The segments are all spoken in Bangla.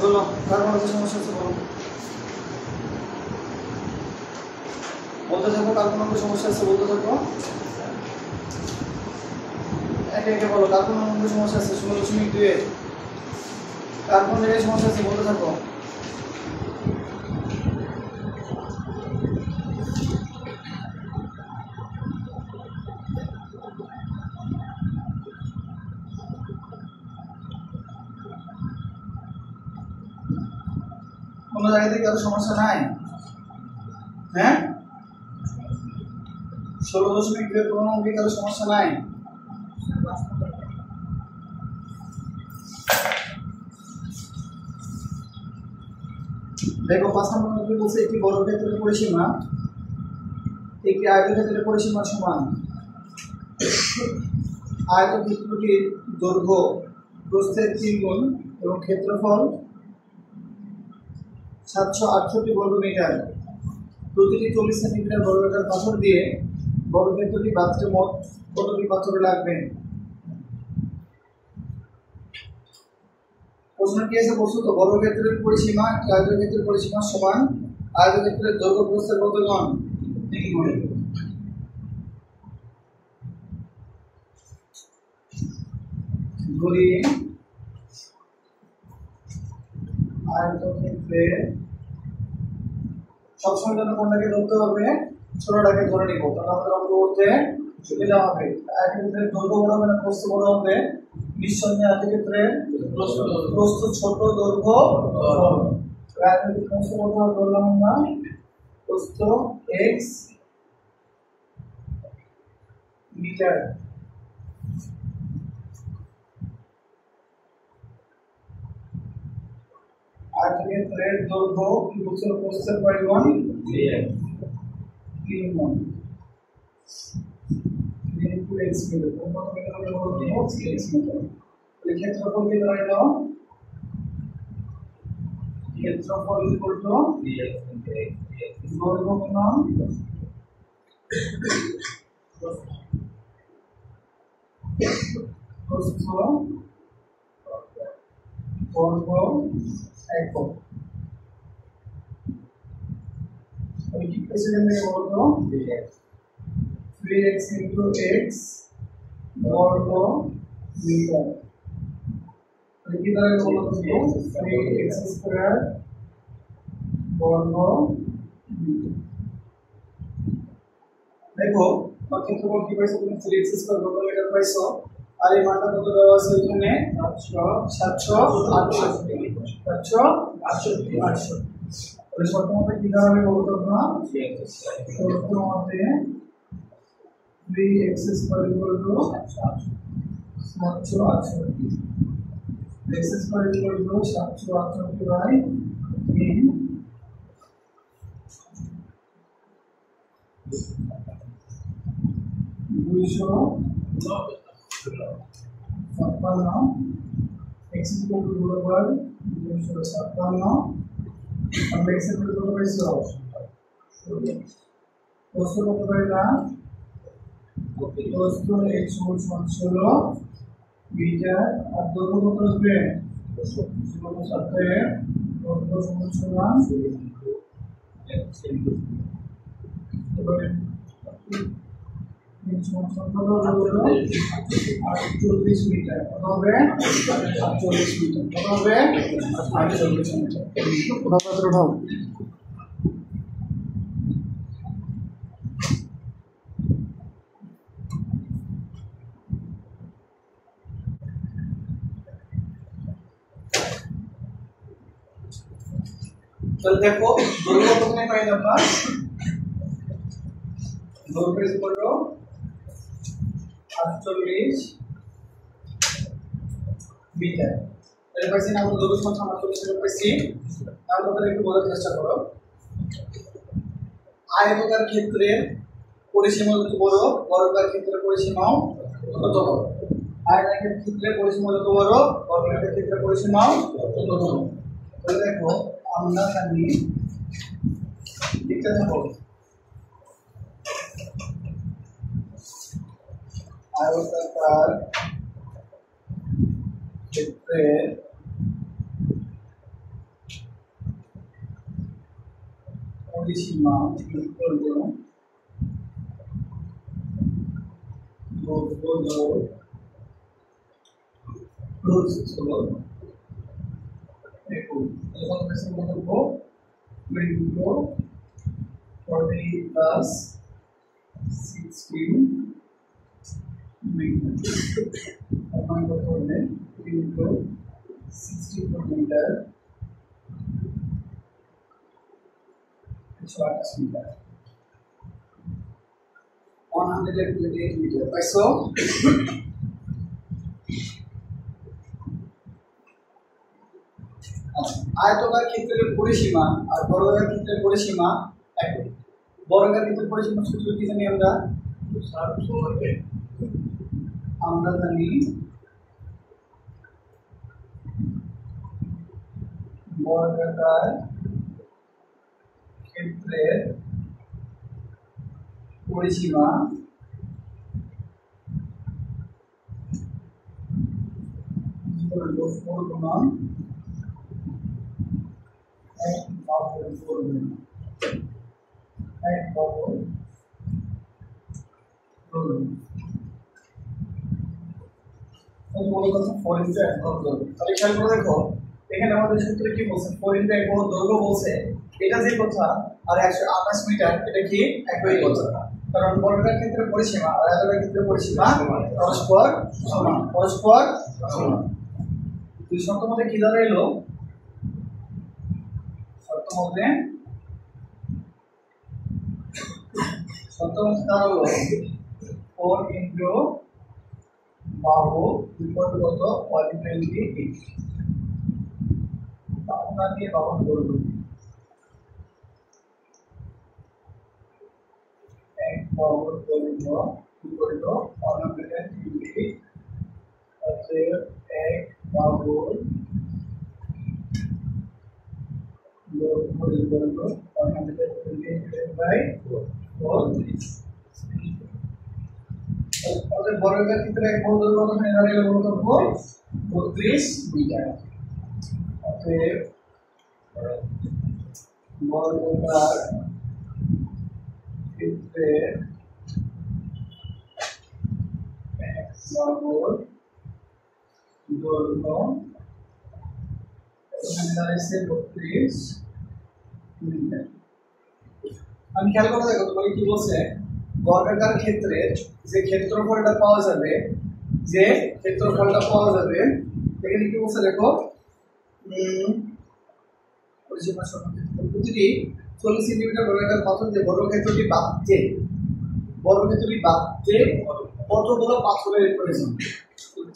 বলো কার কোনো সমস্যা আছে বলো, বলতে থাকো কার কোনো সমস্যা আছে বলতে থাকো, একে একে বলো কার কোনো সমস্যা আছে। 16.2 কার কোন জায়গায় সমস্যা আছে বলতে থাকো। কোনো জায়গা থেকে কারো সমস্যা নাই? হ্যাঁ 16.2 কোনো অঙ্কে কারো সমস্যা নাই? দেখো 5 নম্বর কি বলছে, একটি বর্গক্ষেত্রের পরিসীমা একটি আয়তক্ষেত্রের পরিসীমার সমান। আয়তক্ষেত্রটির দৈর্ঘ্য প্রস্থের 3 গুণ এবং ক্ষেত্রফল 768 বর্গমিটার। প্রতিটি 40 সেন্টিমিটার বর্গাকার পাথর দিয়ে বর্গক্ষেত্রটি বাঁধতে মোট কতটি পাথর লাগবে? প্রশ্ন কি আছে বস্তুত বর্গক্ষেত্রের পরিসীমা আয়তক্ষেত্রের পরিসীমা সমান আয়তক্ষেত্রের দৈর্ঘ্য প্রস্থের কত গুণ? 3 গুণ। ধরি আয়তক্ষেত্রে সবসময় জন্য কোনটাকে ধরতে হবে? ছোটটাকে ধরে নিব, তাহলে আমাদের অঙ্ক করতে সুবিধা হবে। আয়তক্ষেত্রের দৈর্ঘ্য বড় হবে না প্রস্থ বড় হবে? নিঃসন্দেহে আয়তক্ষেত্রের প্রস্থ ছোট, দৈর্ঘ্য বড়। আয়তক্ষেত্রের প্রস্থ কত ধরলাম আমরা? প্রস্থ x মিটার। আয়তক্ষেত্রের দৈর্ঘ্য কি বলছিল? প্রস্থের কয় গুণ? 3 গুণ। 3 × x মিটার। কত মিটার হলে বলবো? x metre. তাহলে ক্ষেত্রফল কি দাঁড়ালো? ক্ষেত্রফল ইকুয়াল টু দৈর্ঘ্য গুণন প্রস্থ বর্গ একক। আমি কি পেয়েছিলাম বলতো? 3x × x বর্গ মিটার। তাহলে কি দাঁড়ালো বলতো? 3x² বর্গ মিটার। দেখো ক্ষেত্রফল কি পাইছো তুমি? 3x² বর্গ মিটার পাইছো। আর এই মানটা কত দেওয়া আছে এখানে? 768। তাহলে শর্তমতে কি দেওয়া হবে বলতো না? শর্তমতে 3x² 768। x² 768/3 256 x বরাবর 256 আমরা x এর কত পাইছো? প্রস্থ কত পাইলা? প্রস্থ x = 16 মিটার আর দৈর্ঘ্য কত আসবে? 7 দৈর্ঘ্য সমান এবারে 48 মিটার। কত হবে? 48 মিটার। কত হবে? 48 মিটার। কত উঠাও? তাহলে দেখো দৈর্ঘ্য প্রথমে পাই আমরা, দৈর্ঘ্য ইকুয়াল টু 48 মিটার। তাহলে পাইছি না আমরা দৈর্ঘ্য সমান 48 মিটার পাইছি। তাহলে তোমরা একটু বোঝার চেষ্টা করো। আয়তাকার ক্ষেত্রের পরিসীমা যত বড়, বর্গাকার ক্ষেত্রের পরিসীমাও তত বড়। আয়তাকার ক্ষেত্রের পরিসীমা যত বড়, বর্গাকার ক্ষেত্রের পরিসীমাও তত বড়। তাহলে দেখো আমরা খালি লিখতে থাকো আয়তাকার ক্ষেত্রের পরিসীমা দেখুন এখন বলবো 40 plus 16 meter. अपन को बोलने into 64 meter. 40 meter. 128 meter. So आयताकार क्षेत्रेर परिसीमा और बर्गाकार क्षेत्रेर परिसीमा একই বর্গাকার ক্ষেত্রের পরিসীমার সূত্র কি জানি আমরা জানি বর্গাকার ক্ষেত্রের পরিসীমা দেখো এখানে আমাদের সূত্রে কি বলছে 4 × 1 বড় দৈর্ঘ্য বলছে এটা যে কথা আর 128 মিটার এটা কি একই কথা কারণ বর্গাকার ক্ষেত্রের পরিসীমা আর আয়তাকার ক্ষেত্রের পরিসীমা পরস্পর সমান দুই শর্ত মধ্যে কি দাঁড়াইলো শর্ত মধ্যে দাঁড়ালো 4 × বাহু বিপরীত কত 128 বাহুটা দিয়ে বাহু করব এক বাহুর দৈর্ঘ্য বিপরীত 128 অতএব এক বাহুর দৈর্ঘ্য বিপরীত 128/4 অতএব বর্গাকার ক্ষেত্রে এক বাহুর দৈর্ঘ্য কত দাঁড়াইলো বলতো 32 মিটার অতএব বর্গাকার ক্ষেত্রে এক বাহুর দৈর্ঘ্য এখানে দাঁড়াইছে 32 মিটার আমি খেয়াল করে দেখো তোমাকে কি বলছে বর্গাকার ক্ষেত্রে যে ক্ষেত্রফলটা পাওয়া যাবে এখানে কি বলছে দেখো পরিসীমা সমক্ষেত্র প্রতিটি 40 সেন্টিমিটার বর্গাকার পাথর দিয়ে বর্গক্ষেত্রটি বাঁধতে কতগুলো পাথরের প্রয়োজন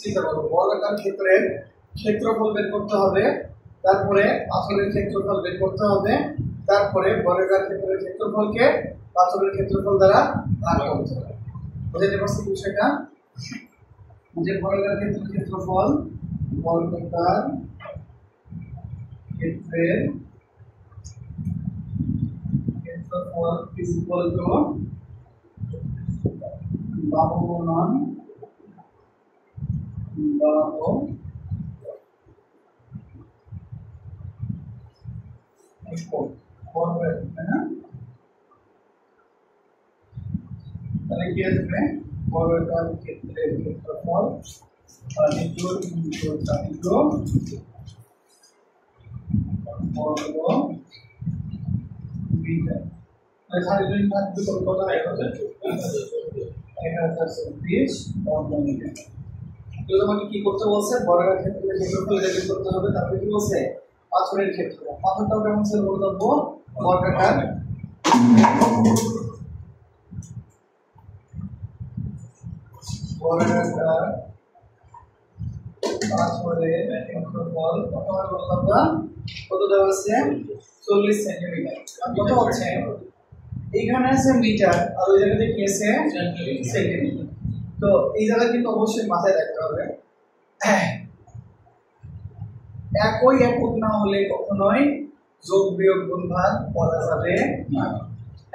চিন্তা করো বর্গাকার ক্ষেত্রের ক্ষেত্রফল বের করতে হবে তারপরে পাথরের ক্ষেত্রফল বের করতে হবে তারপরে বর্গাকার ক্ষেত্রের ক্ষেত্রফলকে পাথরের ক্ষেত্রফল দ্বারা ভাগ করতে হবে বুঝতে পারছো বিষয়টা যে বর্গাকার ক্ষেত্রের ক্ষেত্রফল বর্গাকার ক্ষেত্রের ক্ষেত্রফল is equal to বাহু গুণন বাহু তাহলে কি আসবে বর্গাকার ক্ষেত্রের ক্ষেত্রফল বর্গ মিটার এখানে যদি থাকবে কত হয় 1030 বর্গ মিটার তো তোমাকে কি করতে বলছে বর্গাকার ক্ষেত্রের ক্ষেত্রফল বের করতে হবে তারপরে কি বলছে পাথরের ক্ষেত্রফল পাথরটাও কেমন ছিল বলবো বর্গাকার পাথরের ক্ষেত্রফল কত দেওয়া আছে 40 সেন্টিমিটার কত হচ্ছে এখানে আছে মিটার আর ওই জায়গাতে কি আছে সেন্টিমিটার তো এই জায়গা কিন্তু অবশ্যই মাথায় রাখতে হবে একই একক না হলে কখনোই যোগ বিয়োগ গুণ ভাগ করা যাবে না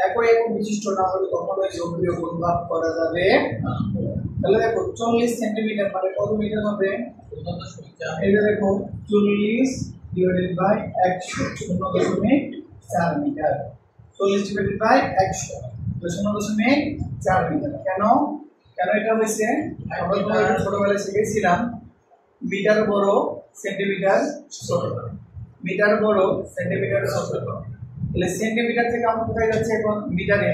একই একক বিশিষ্ট না হলে কখনোই যোগ বিয়োগ গুণ ভাগ করা যাবে না তাহলে দেখো 40 সেন্টিমিটার মানে কত মিটার হবে এটা দেখো 40 / 100 0.4 মিটার 40 ডিভাইডেড বাই 100 0.4 মিটার। কেন এটা হয়েছে আমরা তোমাদের ছোটবেলায় শিখেছিলাম মিটার বড় সেন্টিমিটার ছোট, মিটার বড় সেন্টিমিটার ছোট। তাহলে সেন্টিমিটার থেকে আমরা কোথায় যাচ্ছি এখন মিটারে,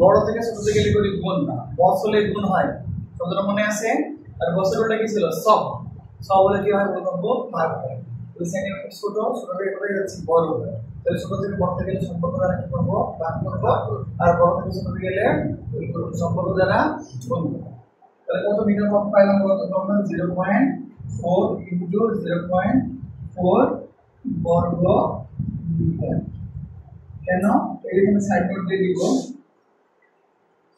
বড় থেকে ছোট গেলে করি গুণ না, বছরে গুণ হয়, তোমাদের মনে আছে? আর বছরটা কি ছিল সব হলে কি হয় বলবো ভাগ হয়। তো সেন্টিমিটার ছোট থেকে কোথায় যাচ্ছি বড়, তাহলে ছোট থেকে বড় থেকে সম্পর্ক দ্বারা কি করব ভাগ করব, আর বড় থেকে ছোট গেলে ওই সম্পর্ক দ্বারা গুণ করব। তাহলে কত মিটার কম পাইলাম বলতো তোমরা 0.4 ইনটু 0.4 বর্গ মিটার। কেন এখানে সাইড নোট দিয়ে দিব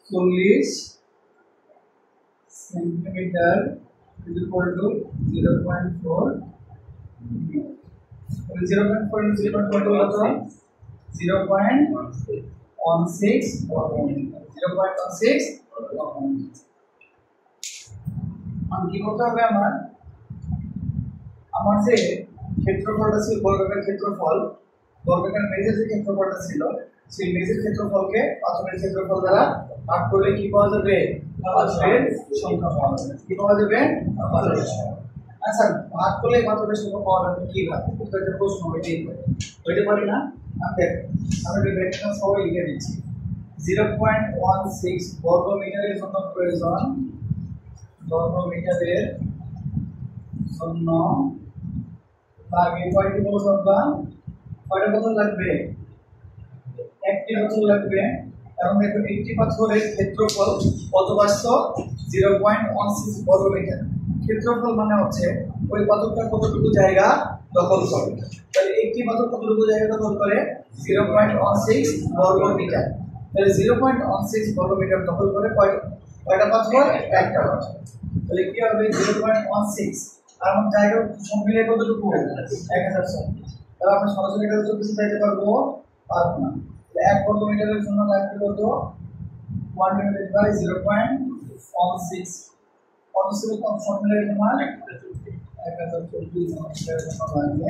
40 centimetre is equal to 0.4 metre. 0.4 into 0.4 হলো তো 0.16 বর্গ মিটার। 0.16 বর্গ মিটার। কি করতে হবে আমার যে ক্ষেত্রফলটা ছিল বর্গাকার ক্ষেত্রফল, বর্গাকার মেজের যে ক্ষেত্রফলটা ছিল সেই মেজের ক্ষেত্রফলকে পাথরের ক্ষেত্রফল দ্বারা ভাগ করলে কি পাওয়া যাবে? পাথরের সংখ্যা পাওয়া যাবে। কি পাওয়া যাবে? পাথরের সংখ্যা। আচ্ছা ভাগ করলে পাথরের সংখ্যা পাওয়া যাবে কিভাবে? এটা একটা প্রশ্ন হইতে পারে না? আমরা ব্যাখ্যা সহ লিখে দিচ্ছি। 0.16 বর্গ মিটারের জন্য প্রয়োজন, বর্গ মিটারের জন্য লাগে কয়টি বোতল বা কয়টা বোতল লাগবে? একটি বোতল লাগবে। কারণ দেখো একটি পাথরের ক্ষেত্রফল কত পাচ্ছো? 0.16 বর্গ মিটার। ক্ষেত্রফল মানে হচ্ছে ওই পাথরটা কতটুকু জায়গা দখল করে। তাহলে একটি পাথর কতটুকু জায়গা দখল করে? 0.16 বর্গ মিটার। তাহলে 0.16 বর্গ মিটার দখল করে কয়টা পাথর? একটা পাথর। তাহলে কি হবে 0.16 আর আমার জায়গা সব মিলিয়ে কতটুকু? 1000। তাহলে আমরা সরাসরি এটা তো কিছু চাইতে পারবো না। 1 বর্গ মিটারের জন্য লাগবে কত? 1 ডিভাইডেড বাই 0.16 কত ছিল? কত সব মিলিয়ে তোমার 1024 মিটারের জন্য লাগবে।